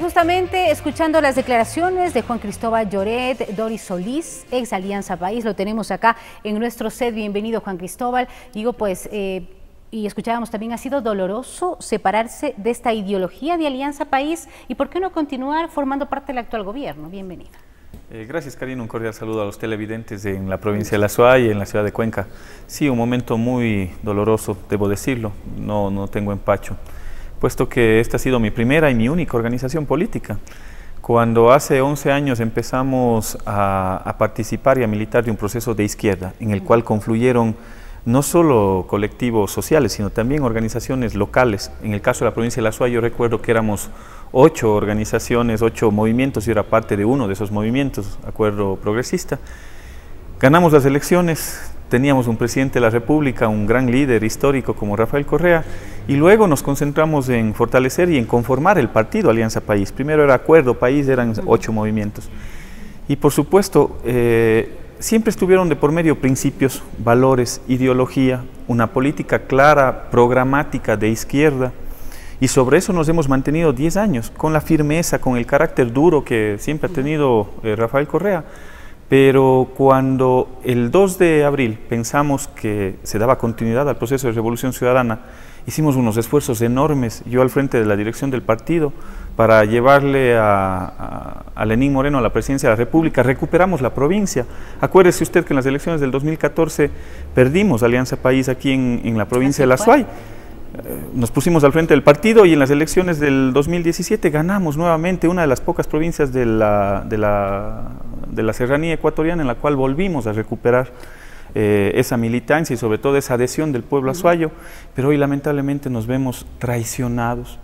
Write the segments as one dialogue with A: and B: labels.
A: justamente escuchando las declaraciones de Juan Cristóbal Lloret, Doris Solís, ex Alianza País, lo tenemos acá en nuestro set. Bienvenido, Juan Cristóbal. Digo, pues, y escuchábamos también, ha sido doloroso separarse de esta ideología de Alianza País, y ¿por qué no continuar formando parte del actual gobierno? Bienvenido.
B: Gracias, Karina. Un cordial saludo a los televidentes en la provincia de La Suay y en la ciudad de Cuenca. Sí, un momento muy doloroso, debo decirlo, no tengo empacho, puesto que esta ha sido mi primera y mi única organización política. Cuando hace 11 años empezamos a participar y a militar de un proceso de izquierda, en el cual confluyeron no solo colectivos sociales, sino también organizaciones locales. En el caso de la provincia de La Suay, yo recuerdo que éramos 8 organizaciones, 8 movimientos, y era parte de uno de esos movimientos, Acuerdo Progresista. Ganamos las elecciones, teníamos un presidente de la República, un gran líder histórico como Rafael Correa, y luego nos concentramos en fortalecer y en conformar el partido Alianza País. Primero era Acuerdo País, eran 8 movimientos. Y por supuesto, siempre estuvieron de por medio principios, valores, ideología, una política clara, programática de izquierda, y sobre eso nos hemos mantenido 10 años, con la firmeza, con el carácter duro que siempre ha tenido Rafael Correa. Pero cuando el 2 de abril pensamos que se daba continuidad al proceso de Revolución Ciudadana, hicimos unos esfuerzos enormes, yo al frente de la dirección del partido, para llevarle a Lenín Moreno a la presidencia de la República. Recuperamos la provincia. Acuérdese usted que en las elecciones del 2014 perdimos Alianza País aquí en la provincia de La Suay. Nos pusimos al frente del partido y en las elecciones del 2017 ganamos nuevamente una de las pocas provincias de la serranía ecuatoriana en la cual volvimos a recuperar esa militancia y sobre todo esa adhesión del pueblo azuayo. Pero hoy lamentablemente nos vemos traicionados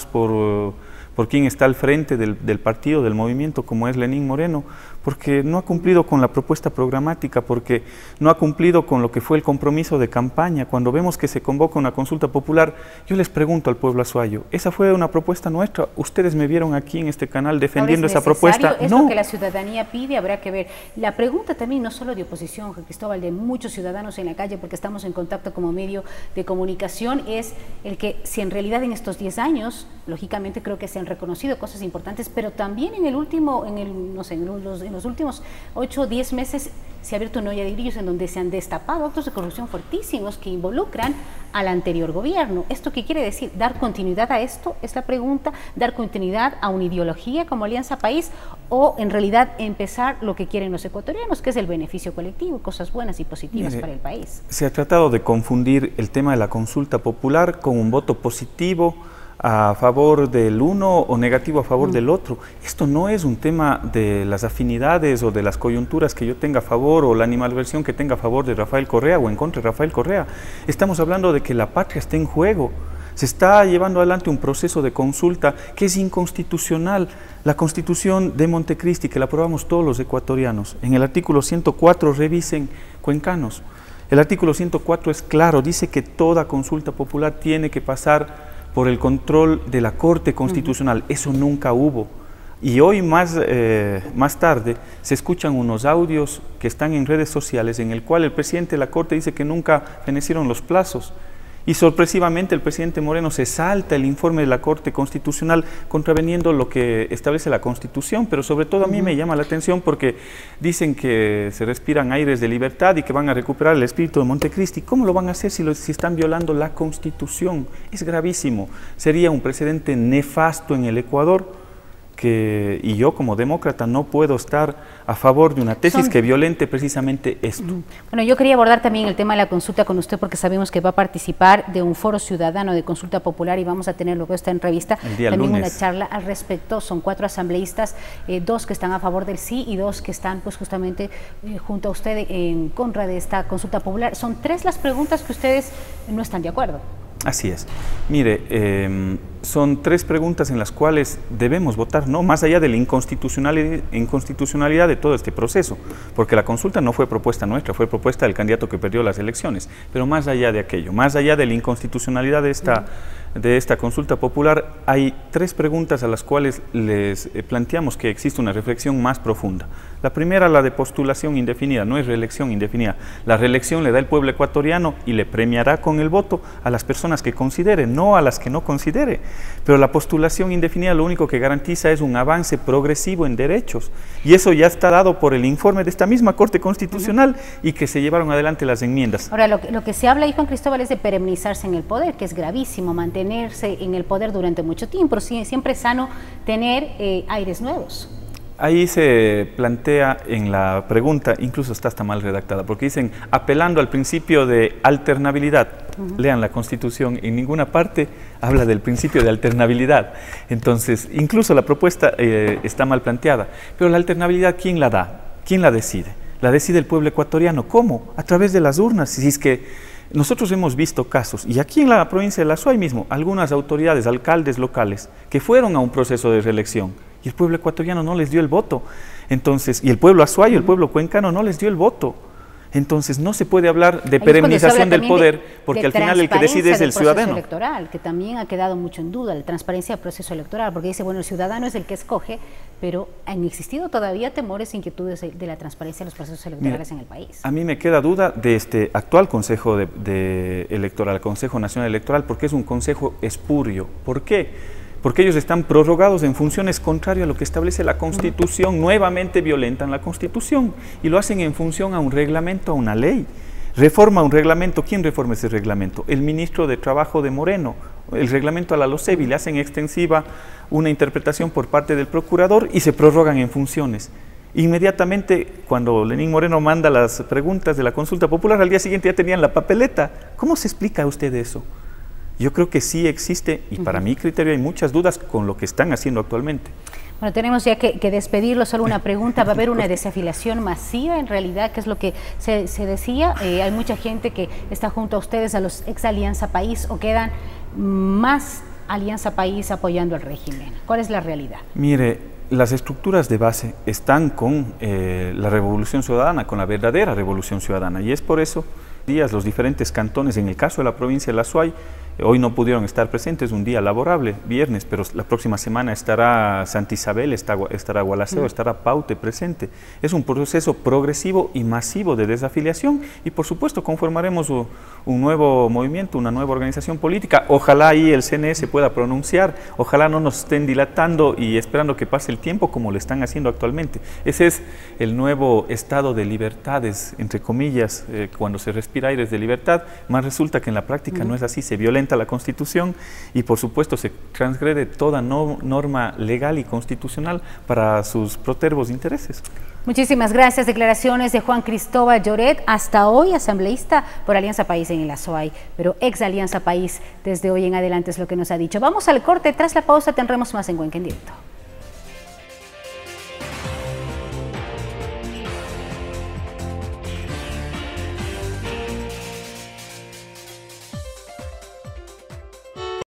B: por quien está al frente del partido, del movimiento, como es Lenín Moreno, porque no ha cumplido con la propuesta programática, porque no ha cumplido con lo que fue el compromiso de campaña. Cuando vemos que se convoca una consulta popular, yo les pregunto al pueblo azuayo, ¿esa fue una propuesta nuestra? ¿Ustedes me vieron aquí en este canal defendiendo esa propuesta?
A: ¿Es lo que la ciudadanía pide? Habrá que ver. La pregunta también, no solo de oposición, Juan Cristóbal, de muchos ciudadanos en la calle, porque estamos en contacto como medio de comunicación, es el que si en realidad en estos 10 años, lógicamente creo que se han reconocido cosas importantes, pero también en los últimos 8 o 10 meses se ha abierto una olla de grillos en donde se han destapado actos de corrupción fuertísimos que involucran al anterior gobierno. ¿Esto qué quiere decir? ¿Dar continuidad a esto? Es la pregunta. ¿Dar continuidad a una ideología como Alianza País o en realidad empezar lo que quieren los ecuatorianos, que es el beneficio colectivo, cosas buenas y positivas para el país?
B: Se ha tratado de confundir el tema de la consulta popular con un voto positivo a favor del uno o negativo a favor del otro. Esto no es un tema de las afinidades o de las coyunturas que yo tenga a favor o la animadversión que tenga a favor de Rafael Correa o en contra de Rafael Correa. Estamos hablando de que la patria está en juego. Se está llevando adelante un proceso de consulta que es inconstitucional. La Constitución de Montecristi, que la aprobamos todos los ecuatorianos, en el artículo 104, revisen cuencanos. El artículo 104 es claro, dice que toda consulta popular tiene que pasar por el control de la Corte Constitucional. Eso nunca hubo. Y hoy más tarde se escuchan unos audios que están en redes sociales en el cual el presidente de la Corte dice que nunca fenecieron los plazos. Y sorpresivamente el presidente Moreno se salta el informe de la Corte Constitucional contraveniendo lo que establece la Constitución, pero sobre todo a mí me llama la atención porque dicen que se respiran aires de libertad y que van a recuperar el espíritu de Montecristi. ¿Cómo lo van a hacer si están violando la Constitución? Es gravísimo. Sería un precedente nefasto en el Ecuador. Y yo como demócrata no puedo estar a favor de una tesis que violente precisamente esto.
A: Bueno, yo quería abordar también el tema de la consulta con usted porque sabemos que va a participar de un foro ciudadano de consulta popular y vamos a tener luego esta entrevista, también lunes, una charla al respecto. Son 4 asambleístas, 2 que están a favor del sí y 2 que están pues justamente junto a usted en contra de esta consulta popular. Son 3 las preguntas que ustedes no están de acuerdo.
B: Así es. Mire, son 3 preguntas en las cuales debemos votar, no más allá de la inconstitucionalidad de todo este proceso, porque la consulta no fue propuesta nuestra, fue propuesta del candidato que perdió las elecciones, pero más allá de aquello, más allá de la inconstitucionalidad de esta consulta popular, hay 3 preguntas a las cuales les planteamos que existe una reflexión más profunda. La primera, la de postulación indefinida, no es reelección indefinida. La reelección le da el pueblo ecuatoriano y le premiará con el voto a las personas que considere, no a las que no considere. pero la postulación indefinida lo único que garantiza es un avance progresivo en derechos, y eso ya está dado por el informe de esta misma Corte Constitucional y que se llevaron adelante las enmiendas.
A: Ahora, lo que se habla ahí, Juan Cristóbal, es de perennizarse en el poder, que es gravísimo, mantenerse en el poder durante mucho tiempo. Siempre es sano tener aires nuevos.
B: Ahí se plantea en la pregunta, incluso está hasta mal redactada, porque dicen, apelando al principio de alternabilidad. Lean la Constitución, en ninguna parte habla del principio de alternabilidad. Entonces, incluso la propuesta está mal planteada. Pero la alternabilidad, ¿quién la da? ¿Quién la decide? La decide el pueblo ecuatoriano. ¿Cómo? A través de las urnas. Si es que nosotros hemos visto casos, y aquí en la provincia de la Azuay mismo, algunas autoridades, alcaldes locales, que fueron a un proceso de reelección, y el pueblo ecuatoriano no les dio el voto. Entonces, y el pueblo azuayo, el pueblo cuencano no les dio el voto. Entonces, no se puede hablar de perenización del poder, porque al final el que decide es el ciudadano.
A: Electoral, que también ha quedado mucho en duda, la transparencia del proceso electoral, porque dice, bueno, el ciudadano es el que escoge, pero han existido todavía temores e inquietudes de la transparencia de los procesos electorales en el país.
B: A mí me queda duda de este actual Consejo Electoral, Consejo Nacional Electoral, porque es un consejo espurio. ¿Por qué? Porque ellos están prorrogados en funciones contrarias a lo que establece la Constitución, nuevamente violentan la Constitución y lo hacen en función a un reglamento, a una ley. Reforma un reglamento, ¿quién reforma ese reglamento? El ministro de Trabajo de Moreno, el reglamento a la LOCEVI, le hacen extensiva una interpretación por parte del procurador y se prorrogan en funciones. Inmediatamente, cuando Lenín Moreno manda las preguntas de la consulta popular, al día siguiente ya tenían la papeleta. ¿Cómo se explica a usted eso? Yo creo que sí existe, y para mi criterio hay muchas dudas con lo que están haciendo actualmente.
A: Bueno, tenemos ya que despedirlo. Solo una pregunta, ¿va a haber una desafiliación masiva en realidad? ¿Qué es lo que se decía? Hay mucha gente que está junto a ustedes, a los ex Alianza País, o quedan más Alianza País apoyando al régimen. ¿Cuál es la realidad?
B: Mire, las estructuras de base están con la revolución ciudadana, con la verdadera revolución ciudadana, y es por eso los diferentes cantones, en el caso de la provincia de la Azuay, hoy no pudieron estar presentes, un día laborable, viernes, pero la próxima semana estará Santa Isabel, estará Gualaceo, estará Paute presente. Es un proceso progresivo y masivo de desafiliación y por supuesto conformaremos un nuevo movimiento, una nueva organización política. Ojalá ahí el CNE se pueda pronunciar, ojalá no nos estén dilatando y esperando que pase el tiempo como lo están haciendo actualmente. Ese es el nuevo estado de libertades, entre comillas, cuando se respira aires de libertad, más resulta que en la práctica no es así, se violenta la Constitución y por supuesto se transgrede toda norma legal y constitucional para sus protervos intereses.
A: Muchísimas gracias. Declaraciones de Juan Cristóbal Lloret, hasta hoy asambleísta por Alianza País en el Azuay, pero ex Alianza País desde hoy en adelante es lo que nos ha dicho. Vamos al corte, tras la pausa tendremos más en Cuenca en Directo.